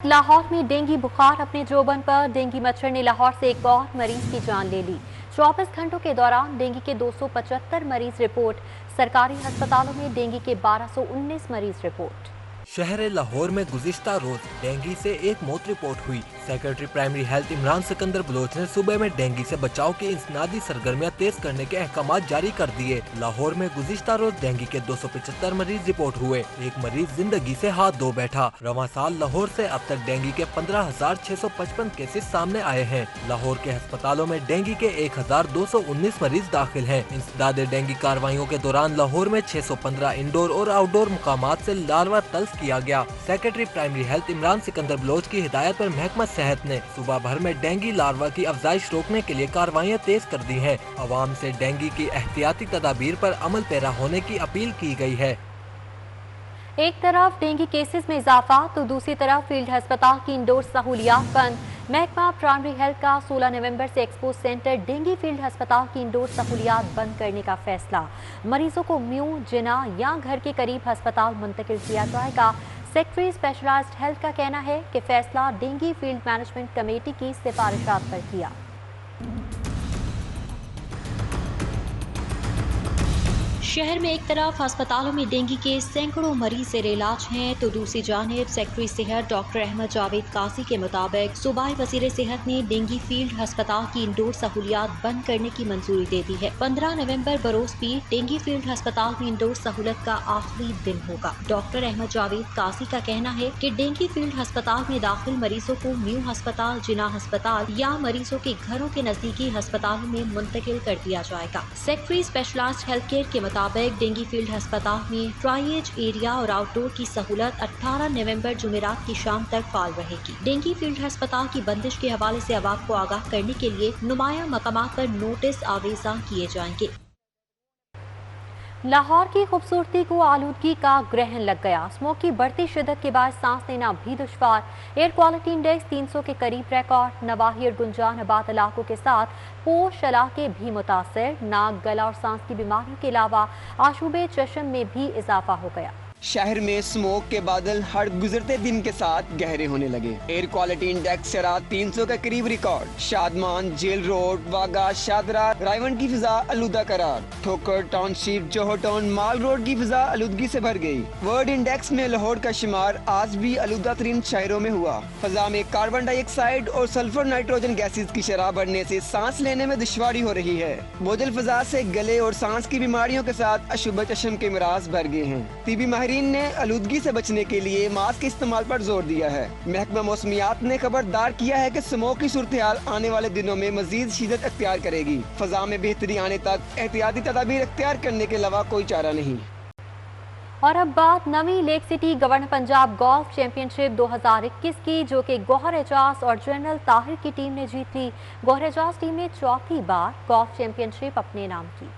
लाहौर में डेंगू बुखार अपने जोबन पर। डेंगू मच्छर ने लाहौर से एक और मरीज की जान ले ली। 24 घंटों के दौरान डेंगू के 275 मरीज रिपोर्ट। सरकारी अस्पतालों में डेंगू के 1219 मरीज रिपोर्ट। शहर लाहौर में गुज़िश्ता रोज डेंगू से एक मौत रिपोर्ट हुई। Secretary primary health Imran Sikandar Baloch ने सुबह में डेंगू से बचाव की इंसदादी सरगर्मियां तेज करने के अहकाम जारी कर दिए। लाहौर में गुज़िश्ता रोज डेंगू के 275 मरीज रिपोर्ट हुए। एक मरीज जिंदगी से हाथ धो बैठा। रवां साल लाहौर से अब तक डेंगू के 15,655 केसेस सामने आए हैं। लाहौर के अस्पतालों में डेंगू के 1,219 मरीज दाखिल हैं। इंसदाद डेंगू कार्रवाइयों के दौरान लाहौर में 615 इंडोर और आउटडोर मुकामात से लार्वा तल्फ किया गया। Secretary primary health Imran Sikandar Baloch की हिदायत पर महकमा सेहत ने सुबह भर में डेंगू लार्वा की अफजाइश रोकने के लिए कार्रवाइयां तेज कर दी हैं। अवाम से डेंगू की एहतियाती तदाबीर पर अमल पैरा होने की अपील की गई है। एक तरफ डेंगू केसेस में इजाफा तो दूसरी तरफ फील्ड अस्पताल की इंडोर सहूलियात बंद। महकमा प्राइमरी हेल्थ का 16 नवंबर से एक्सपो सेंटर डेंगू फील्ड अस्पताल की इंडोर सहूलियात बंद करने का फैसला। मरीजों को म्यू जिना या घर के करीब अस्पताल मुंतकिल किया जाएगा। सेक्रेटरी स्पेशलाइज्ड हेल्थ का कहना है कि फैसला डेंगू फील्ड मैनेजमेंट कमेटी की सिफारिशात पर किया। शहर में एक तरफ अस्पतालों में डेंगू के सैकड़ों मरीज जेर इलाज हैं तो दूसरी जानिब सेक्रेटरी सेहत डॉक्टर अहमद जावेद काजी के मुताबिक सूबाई वजीर सेहत ने डेंगू फील्ड अस्पताल की इंडोर सहूलियात बंद करने की मंजूरी दे दी है। 15 नवंबर बरोज भी डेंगू फील्ड अस्पताल में इंडोर सहूलत का आखिरी दिन होगा। डॉक्टर अहमद जावेद काजी का कहना है कि डेंगू फील्ड अस्पताल में दाखिल मरीजों को न्यू अस्पताल, जिना अस्पताल या मरीजों के घरों के नजदीकी अस्पतालों में मुंतकिल कर दिया जाएगा। सेक्रेटरी स्पेशलाइज्ड हेल्थ केयर के मुताबिक डेंगू फील्ड अस्पताल में ट्राइएज एरिया और आउटडोर की सहूलत 18 नवंबर जुमेरात की शाम तक फाल रहेगी। डेंगू फील्ड अस्पताल की बंदिश के हवाले से अवाम को आगाह करने के लिए नुमाया मकामात पर नोटिस आवेजा किए जाएंगे। लाहौर की खूबसूरती को आलूदगी का ग्रहण लग गया। स्मोक की बढ़ती शिद्दत के बाद सांस लेना भी दुश्वार। एयर क्वालिटी इंडेक्स 300 के करीब रिकॉर्ड। नवाही और गुंजान आबाद इलाकों के साथ पोश इलाके भी मुतासर। नाक, गला और सांस की बीमारियों के अलावा आशूबे चश्म में भी इजाफा हो गया। शहर में स्मोक के बादल हर गुजरते दिन के साथ गहरे होने लगे। एयर क्वालिटी इंडेक्स शराब 300 के करीब रिकॉर्ड। शादमान, जेल रोड, वागा, शादरा, रायवन की फिजा आलूदा करार। ठोकर टाउनशिप, जोहर टाउन, माल रोड की फिजा आलूदगी से भर गई। वर्ल्ड इंडेक्स में लाहौर का शुमार आज भी आलूदा तरीन शहरों में हुआ। फजा में कार्बन डाइऑक्साइड और सल्फर नाइट्रोजन गैसेज की शराब बढ़ने से सांस लेने में दुश्वारी हो रही है। बोझल फजा से गले और सांस की बीमारियों के साथ अशुभ चश्म के मिराज भर गए हैं। टीबी ने आलूदगी से बचने के लिए मास्क के इस्तेमाल पर जोर दिया है। महकमा मौसमियात ने खबरदार किया है कि स्मोक की सूरत हाल आने वाले दिनों में मजीद शिद्दत अख्तियार करेगी। फजा में बेहतरी आने तक एहतियाती तदाबीर अख्तियार करने के अलावा कोई चारा नहीं। और अब बात नवी lake city governor Punjab golf championship 2021 की, जो कि गौहर एजाज और जनरल ताहिर की टीम ने जीती। गौहर एजाज टीम ने चौथी बार गोल्फ चैंपियनशिप अपने नाम की।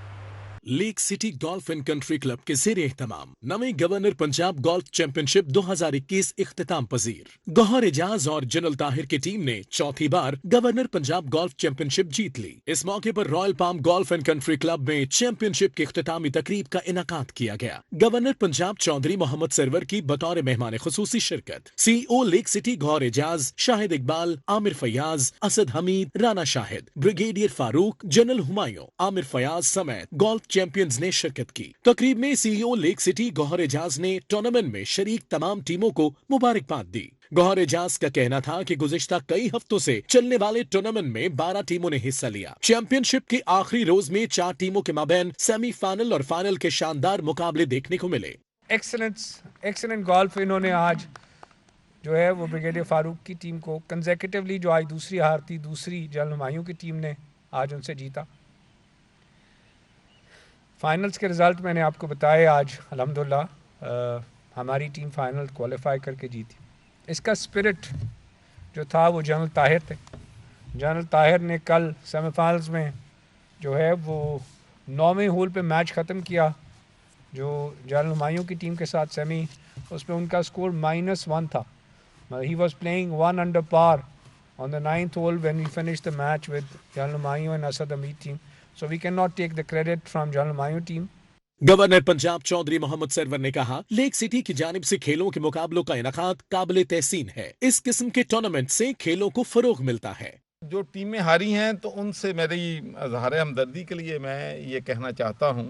Lake city golf and country club के ज़ेर एहतमाम नवी गवर्नर पंजाब गोल्फ चैंपियनशिप 2021 इख्तिताम पजीर। गौहर एजाज और जनरल ताहिर की टीम ने चौथी बार गवर्नर पंजाब गोल्फ चैंपियनशिप जीत ली। इस मौके पर royal palm golf and country club में चैंपियनशिप की इख्तितामी तकरीब का इनाकाद किया गया। गवर्नर पंजाब चौधरी मोहम्मद सरवर की बतौर मेहमान खुसूसी शिरकत CEO lake city Gohar Ejaz, Shahid Iqbal, Amir Fayyaz, Asad Hameed, Rana Shahid, brigadier Farooq, general Humayun, Amir Fayyaz समेत गोल्फ चैंपियंस ने शिरकत की। तकरीब में CEO lake city Gohar Ejaz ने टूर्नामेंट में शरीक तमाम टीमों को मुबारकबाद दी। गौहर एजाज का कहना था कि गुज़िश्ता कई हफ्तों से चलने वाले टूर्नामेंट में 12 टीमों ने हिस्सा लिया। चैंपियनशिप के आखिरी रोज में 4 टीमों के माबैन सेमीफाइनल और फाइनल के शानदार मुकाबले देखने को मिले। एक्सीलेंट गोल्फ इन्होंने आज जो है वो ब्रिगेडियर फारूक की टीम को कंसेक्यूटिवली, जो आज दूसरी हार थी, दूसरी जनरल हुमायूं की टीम ने आज उनसे जीता। फाइनल्स के रिज़ल्ट मैंने आपको बताए। आज अल्हम्दुलिल्लाह हमारी टीम फाइनल क्वालिफाई करके जीती। इसका स्पिरिट जो था वो जनरल ताहिर थे। जनरल ताहिर ने कल सेमीफाइनल्स में जो है वो 9वें होल पे मैच ख़त्म किया, जो जनरल हुमायूं की टीम के साथ सेमी, उसमें उनका स्कोर -1 था। He was playing 1 under par on the 9th hole when we finished the match with general Humayun and Asad Hameed team. So we cannot take the credit from General Humayun team. Governor Punjab Chaudhry Mohammad Sarwar ने कहा, lake city की जानिब से खेलों के मुकाबलों का इनकाद काबिल तहसीन है। इस किस्म के टूर्नामेंट से खेलों को फरोग मिलता है। जो टीमें हारी हैं तो उनसे मेरी इज़हार हमदर्दी के लिए मैं ये कहना चाहता हूँ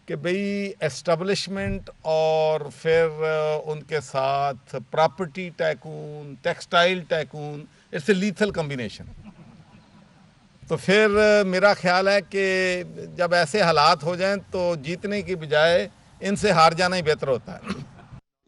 कि भाई एस्टेब्लिशमेंट और फिर उनके साथ property tycoon, textile tycoon, it's a lethal combination. तो फिर मेरा ख्याल है कि जब ऐसे हालात हो जाएं तो जीतने की बजाय इनसे हार जाना ही बेहतर होता है।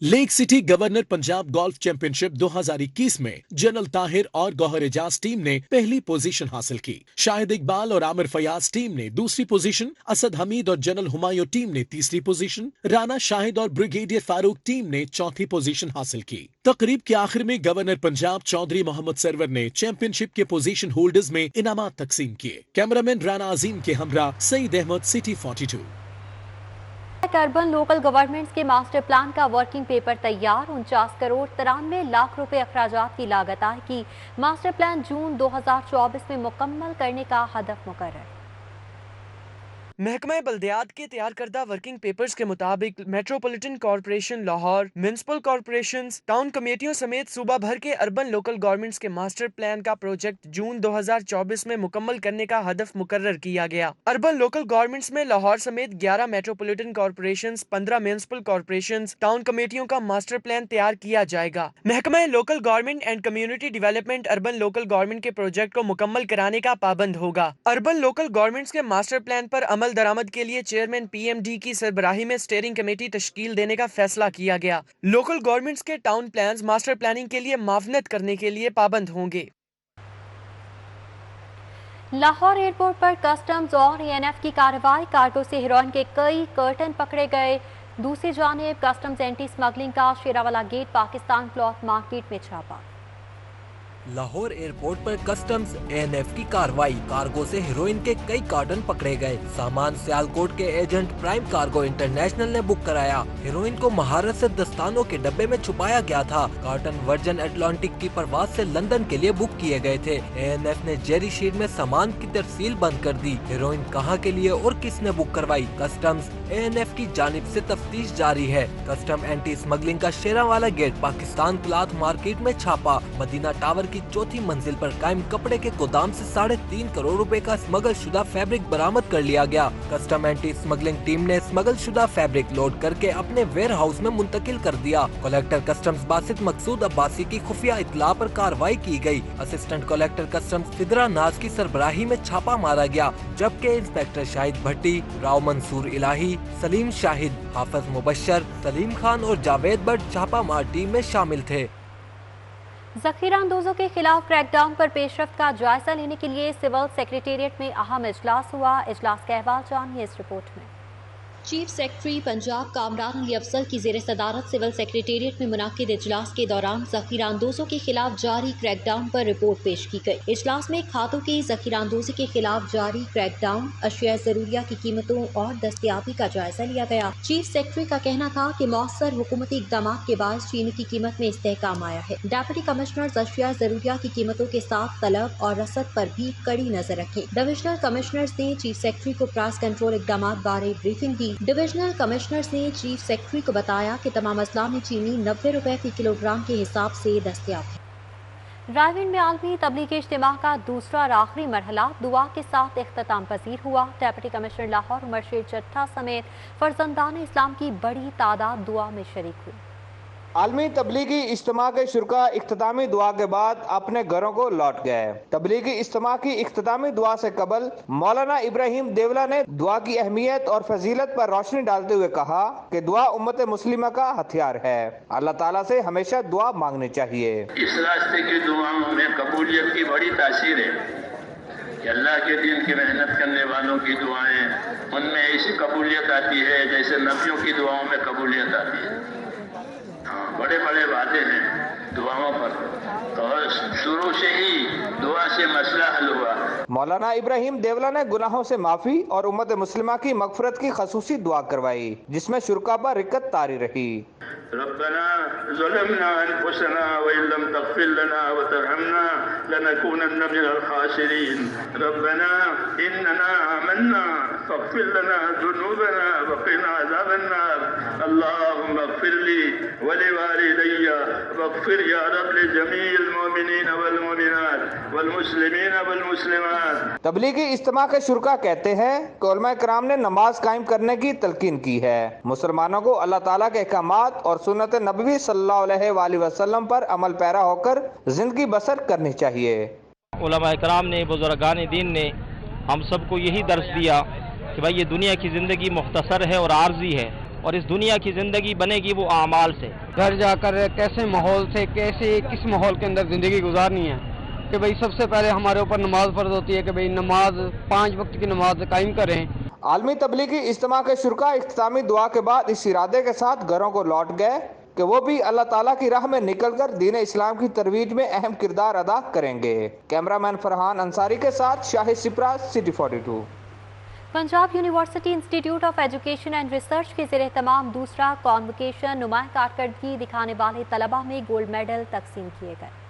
Lake city governor Punjab golf championship 2021 में जनरल ताहिर और गौहर एजाज टीम ने पहली पोजीशन हासिल की। शाहिद इकबाल और आमिर फयाज टीम ने दूसरी पोजीशन, असद हमीद और जनरल हुमायूं टीम ने तीसरी पोजीशन, राना शाहिद और ब्रिगेडियर फारूक टीम ने चौथी पोजीशन हासिल की। तकरीब के आखिर में गवर्नर पंजाब चौधरी मोहम्मद सरवर ने चैंपियनशिप के पोजीशन होल्डर्स में इनामात तकसीम किए। कैमरामैन राना अजीम के हमरा Saeed Ahmed, city 42। Urban local governments के मास्टर प्लान का वर्किंग पेपर तैयार। 49 करोड़ 93 लाख रुपए अखराजात की लागत आएगी। मास्टर प्लान जून 2024 में मुकम्मल करने का हदफ मुकर्रर। महकमा बल्दियात के तैयार करदा वर्किंग पेपर्स के मुताबिक metropolitan corporation Lahore, municipal corporations, town कमेटियों समेत सूबा भर के अर्बन लोकल गवर्नमेंट्स के मास्टर प्लान का प्रोजेक्ट जून 2024 में मुकम्मल करने का हदफ मुकर्रर किया गया। अर्बन लोकल गवर्नमेंट्स में लाहौर समेत 11 metropolitan corporations, 15 municipal corporations, town कमेटियों का मास्टर प्लान तैयार किया जाएगा। महकमा local government and community development urban local government के प्रोजेक्ट को मुकम्मल कराने का पाबंद होगा। अर्बन लोकल गवर्नमेंट्स के मास्टर प्लान पर अमल दरामद के लिए चेयरमैन पीएमडी की सरबराही में स्टीयरिंग कमेटी तश्कील देने का फैसला किया गया। लोकल गवर्नमेंट्स के टाउन प्लान्स मास्टर प्लानिंग के लिए मावनत करने के लिए पाबंद होंगे। लाहौर एयरपोर्ट पर कस्टम्स और एएनएफ की कार्रवाई। कार्गो से हेरोइन के कई कर्टन पकड़े गए। दूसरी जानिब कस्टम्स एंटी स्मगलिंग का Sherawala gate Pakistan cloth market में छापा। लाहौर एयरपोर्ट पर कस्टम्स एएनएफ की कार्रवाई। कार्गो से हेरोइन के कई कार्टन पकड़े गए। सामान सियालकोट के एजेंट प्राइम कार्गो इंटरनेशनल ने बुक कराया। हेरोइन को महारत से दस्तानों के डब्बे में छुपाया गया था। कार्टन वर्जन एटलांटिक की परवाज से लंदन के लिए बुक किए गए थे। एएनएफ ने जेरी शीट में सामान की तरसील बंद कर दी। हेरोइन कहां के लिए और किसने बुक करवाई, कस्टम्स एएनएफ की जानिब से तफ्तीश जारी है। कस्टम एंटी स्मगलिंग का Sherawala gate Pakistan cloth market में छापा। मदीना टावर की चौथी मंजिल पर कायम कपड़े के गोदाम से 3.5 करोड़ रुपए का स्मगल शुदा फैब्रिक बरामद कर लिया गया। कस्टम एंटी स्मगलिंग टीम ने स्मगल शुदा फैब्रिक लोड करके अपने वेयर हाउस में मुंतकिल कर दिया। कलेक्टर कस्टम्स बासित मकसूद अब्बासी की खुफिया इत्तला पर कार्रवाई की गई। असिस्टेंट कलेक्टर कस्टम्स फिदरा नाज की सरबराही में छापा मारा गया, जबकि इंस्पेक्टर शाहिद भट्टी, राव मंसूर इलाही, सलीम शाहिद, हाफिज मुबशर, सलीम खान और जावेद भट्ट छापा मार टीम में शामिल थे। जखीरा अंदोजों के खिलाफ क्रैकडाउन पर पेशरफ्त का जायजा लेने के लिए सिविल सेक्रेटेरिएट में अहम इजलास हुआ। इजलास का अहवाल जानिए इस रिपोर्ट में। चीफ सेक्रेटरी पंजाब कामरान अली अफजल की ज़ेर सदारत सिविल सेक्रेटेरिएट में मुनाकिद इजलास के दौरान जखीरा अंदोजों के खिलाफ जारी क्रैकडाउन पर रिपोर्ट पेश की गई। इजलास में खातों की जखीरा अंदोजी के खिलाफ जारी क्रैकडाउन, अशिया जरूरिया की कीमतों और दस्तियाबी का जायजा लिया गया। चीफ सेक्रेटरी का कहना था कि मौसर हुकूमती इकदाम के बाद चीनी की कीमत में इस्तेहकाम आया है। डिप्टी कमिश्नर अशिया जरूरिया की कीमतों के साथ तलब और रसद पर भी कड़ी नजर रखे। डिविजनल कमिश्नर्स ने चीफ सेक्रेटरी को प्राइस कंट्रोल इकदाम बारे ब्रीफिंग दी। डिविजनल कमिश्नर्स ने चीफ सेक्रेटरी को बताया कि तमाम अजला में चीनी 90 रुपए फी किलोग्राम के हिसाब से दस्तयाब है। रायविंड में आलमी तबलीगी इज्तिमा का दूसरा और आखिरी मरहला दुआ के साथ इख्तिताम पजीर हुआ। डिप्टी कमिश्नर लाहौर उमर शेर चट्टा समेत फर्जंदान इस्लाम की बड़ी तादाद दुआ में शरीक हुई। आलमी तबलीगी इज्तिमा के शुरका इख्तितामी दुआ के बाद अपने घरों को लौट गए। तबलीगी इज्तिमा की इख्तितामी दुआ से कबल मौलाना इब्राहिम देवला ने दुआ की अहमियत और फजीलत पर रोशनी डालते हुए कहा कि दुआ उम्मत मुस्लिमा का हथियार है। अल्लाह ताला से हमेशा दुआ मांगनी चाहिए। इस रास्ते की दुआओं में कबूलियत की बड़ी तासीर है कि अल्लाह के दिन की मेहनत करने वालों की दुआएं उनमें ऐसी कबूलियत आती है जैसे नबियों की दुआओं में कबूलियत आती है। बड़े बड़े वादे हैं दुआओं पर, तो शुरू से ही दुआ से मसला हल हुआ। मौलाना इब्राहिम देवला ने गुनाहों से माफी और उम्मत मुस्लिमा की मगफरत की खसूसी दुआ करवाई, जिसमें शुरका पर रिक्कत तारी रही। ربنا ظلمنا أنفسنا وإن لم تغفر لنا وترحمنا لنكونن من الخاسرين ربنا إننا آمنا فاغفر لنا ذنوبنا وقنا عذاب النار اللهم اغفر لي ولوالدي واغفر يا رب لجميع المؤمنين والمؤمنات والمسلمين والمسلمات. تبلیغی اجتماع کے شرکا کہتے ہیں کہ علماء کرام نے نماز قائم کرنے کی تلقین کی ہے. مسلمانوں کو اللہ تعالیٰ کے احکامات اور سنت نبوی صلی اللہ علیہ وآلہ وسلم پر عمل پیرا ہو کر زندگی بسر کرنی چاہیے. علماء کرام نے بزرگان دین نے ہم سب کو یہی درس دیا کہ بھائی یہ دنیا کی زندگی مختصر ہے اور عارضی ہے اور اس دنیا کی زندگی بنے گی وہ اعمال سے. گھر جا کر کیسے ماحول سے کس ماحول کے اندر زندگی گزارنی ہے کہ بھئی سب سے پہلے ہمارے اوپر نماز فرض ہوتی ہے کہ بھئی نماز 5 وقت کی نماز قائم کریں. عالمی تبلیغی اجتماع کے شرکا اختتامی دعا کے بعد اس ارادے کے ساتھ گھروں کو لوٹ گئے کہ وہ بھی اللہ تعالیٰ کی راہ میں نکل کر دین اسلام کی ترویج میں اہم کردار ادا کریں گے. کیمرامین فرحان انصاری کے ساتھ Shahid Sipra, city 42. Punjab university institute of education and research کے زیر اہتمام دوسرا کانوکیشن نمایاں کارکردگی دکھانے والے طلباء میں گولڈ میڈل تقسیم کیے گئے.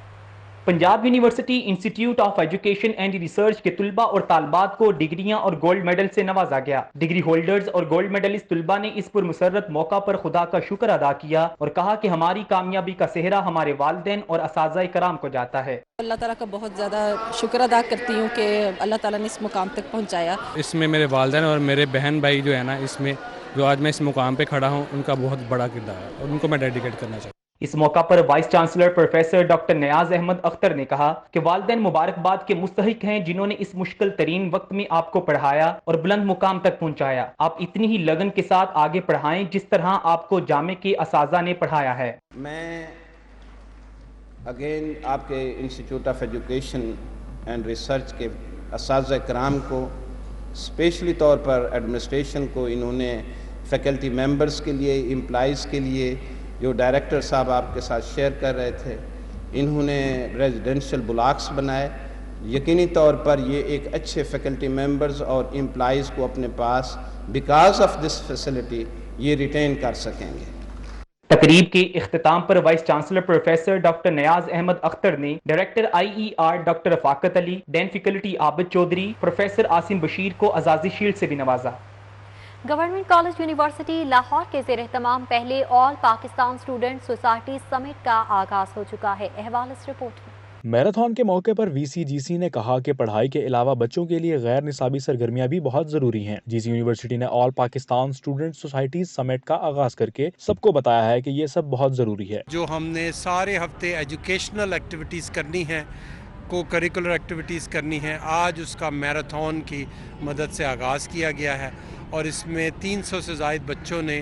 Punjab university institute of education and research کے طلباء اور طالبات کو ڈگریاں اور گولڈ میڈل سے نوازا گیا. ڈگری ہولڈرز اور گولڈ میڈلسٹ طلباء نے اس پر مسرت موقع پر خدا کا شکر ادا کیا اور کہا کہ ہماری کامیابی کا سہرا ہمارے والدین اور اساتذہ کرام کو جاتا ہے. اللہ تعالیٰ کا بہت زیادہ شکر ادا کرتی ہوں کہ اللہ تعالیٰ نے اس مقام تک پہنچایا. اس میں میرے والدین اور میرے بہن بھائی جو ہے نا، اس میں جو آج میں اس مقام پہ کھڑا ہوں، ان کا بہت بڑا کردار ہے اور ان کو میں ڈیڈیکیٹ کرنا چاہتا ہوں. اس موقع پر وائس چانسلر پروفیسر ڈاکٹر نیاز احمد اختر نے کہا کہ والدین مبارکباد کے مستحق ہیں جنہوں نے اس مشکل ترین وقت میں آپ کو پڑھایا اور بلند مقام تک پہنچایا. آپ اتنی ہی لگن کے ساتھ آگے پڑھائیں جس طرح آپ کو جامعہ کے اساتذہ نے پڑھایا ہے. میں اگین آپ کے institute of education and research کے اساتذہ کرام کو، اسپیشلی طور پر ایڈمنسٹریشن کو، انہوں نے فیکلٹی ممبرز کے لیے، امپلائیز کے لیے، جو ڈائریکٹر صاحب آپ کے ساتھ شیئر کر رہے تھے، انہوں نے ریزیڈنشل بلاکس بنائے. یقینی طور پر یہ ایک اچھے فیکلٹی ممبرز اور امپلائیز کو اپنے پاس بیکاز آف دس فیسلٹی یہ ریٹین کر سکیں گے. تقریب کے اختتام پر وائس چانسلر پروفیسر ڈاکٹر نیاز احمد اختر نے ڈائریکٹر IER ڈاکٹر رفاقت علی، ڈین فیکلٹی عابد چودھری، پروفیسر عاصم بشیر کو اعزازی شیلڈ سے بھی نوازا. گورنمنٹ کالج یونیورسٹی لاہور کے زیر اہتمام پہلے آل پاکستان اسٹوڈنٹ سوسائٹی سمٹ کا آغاز ہو چکا ہے. احوال اس رپورٹ میں. میراتھن کے موقع پر VCGC نے کہا کہ پڑھائی کے علاوہ بچوں کے لیے غیر نصابی سرگرمیاں بھی بہت ضروری ہیں. GC یونیورسٹی نے آل پاکستان اسٹوڈنٹ سوسائٹیز سمٹ کا آغاز کر کے سب کو بتایا ہے کہ یہ سب بہت ضروری ہے. جو ہم نے سارے ہفتے ایجوکیشنل ایکٹیویٹیز کرنی ہیں، کو کریکولر ایکٹیویٹیز کرنی ہیں، آج اس کا میراتھن کی مدد سے آغاز کیا گیا ہے اور اس میں 300 سے زائد بچوں نے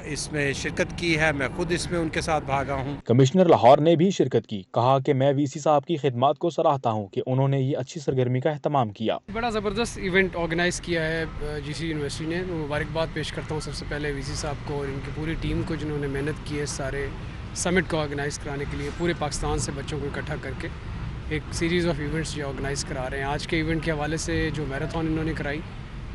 اس میں شرکت کی ہے. میں خود اس میں ان کے ساتھ بھاگا ہوں. کمشنر لاہور نے بھی شرکت کی. کہا کہ میں VC صاحب کی خدمات کو سراہتا ہوں کہ انہوں نے یہ اچھی سرگرمی کا اہتمام کیا. بڑا زبردست ایونٹ آرگنائز کیا ہے GC یونیورسٹی نے. مبارکباد پیش کرتا ہوں سب سے پہلے VC صاحب کو اور ان کی پوری ٹیم کو جنہوں نے محنت کی ہے سارے سمٹ کو آرگنائز کرانے کے لیے. پورے پاکستان سے بچوں کو اکٹھا کر کے ایک سیریز آف ایونٹس جو آرگنائز کرا رہے ہیں. آج کے ایونٹ کے حوالے سے جو میراتھن انہوں نے کرائی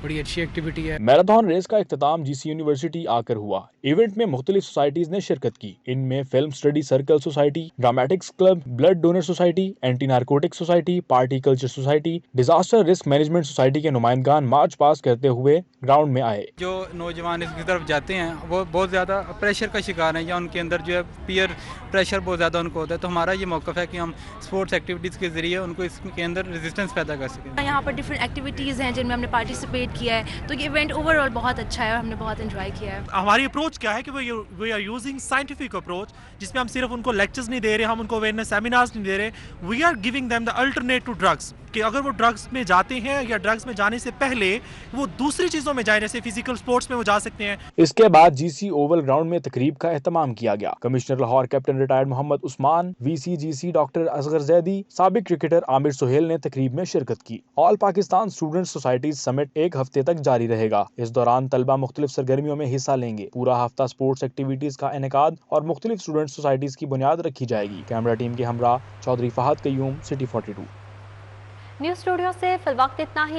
بڑی اچھی ایکٹیویٹی ہے. میراتھن ریس کا اختتام GC یونیورسٹی آ کر ہوا. ایونٹ میں مختلف سوسائٹیز نے شرکت کی. ان میں film study circle society, dramatics club, blood donor society, anti narcotic society, party culture society, disaster risk management society کے نمائندگان مارچ پاس کرتے ہوئے گراؤنڈ میں آئے. جو نوجوان اس کی طرف جاتے ہیں وہ بہت زیادہ پریشر کا شکار ہیں یا ان کے اندر جو ہے پیئر پریشر بہت زیادہ ان کو ہوتا ہے. تو ہمارا یہ موقف ہے کہ ہم اسپورٹس ایکٹیویٹیز کے ذریعے ان کو اس کے اندر ریزسٹنس پیدا کر سکیں. یہاں پر ڈفرینٹ ایکٹیویٹیز ہیں جن میں ہم نے پارٹیسپیٹ کیا ہے. تو یہ ایونٹ اوور آل بہت اچھا ہے اور ہم نے بہت انجوائے کیا ہے. ہماری اپروچ کیا ہے کہ we are using scientific approach, جس میں ہم صرف ان کو لیکچرز نہیں دے رہے، ہم ان کو اویئرنیس سیمینارز نہیں دے رہے. We are giving them the alternate to drugs, کہ اگر وہ ڈرگس میں جاتے ہیں یا ڈرگس میں جانے سے پہلے وہ دوسری چیزوں میں جائیں، جیسے فزیکل سپورٹس میں وہ جا سکتے ہیں. اس کے بعد GC اوول گراؤنڈ میں تقریب کا اہتمام کیا گیا. Commissioner Lahore captain retired Muhammad Usman, VCGC doctor Asghar Zaidi, سابق کرکٹر عامر سہیل نے تقریب میں شرکت کی. آل پاکستان اسٹوڈنٹ سوسائٹیز سمٹ ایک ہفتے تک جاری رہے گا. اس دوران طلبہ مختلف سرگرمیوں میں حصہ لیں گے. پورا ہفتہ اسپورٹس ایکٹیویٹیز کا انعقاد اور مختلف اسٹوڈنٹ سوسائٹیز کی بنیاد رکھی جائے گی. کیمرہ ٹیم کے ہمراہ چودھری فہد قیوم، سٹی 42. نیوز اسٹوڈیو سے فی الوقت اتنا ہی.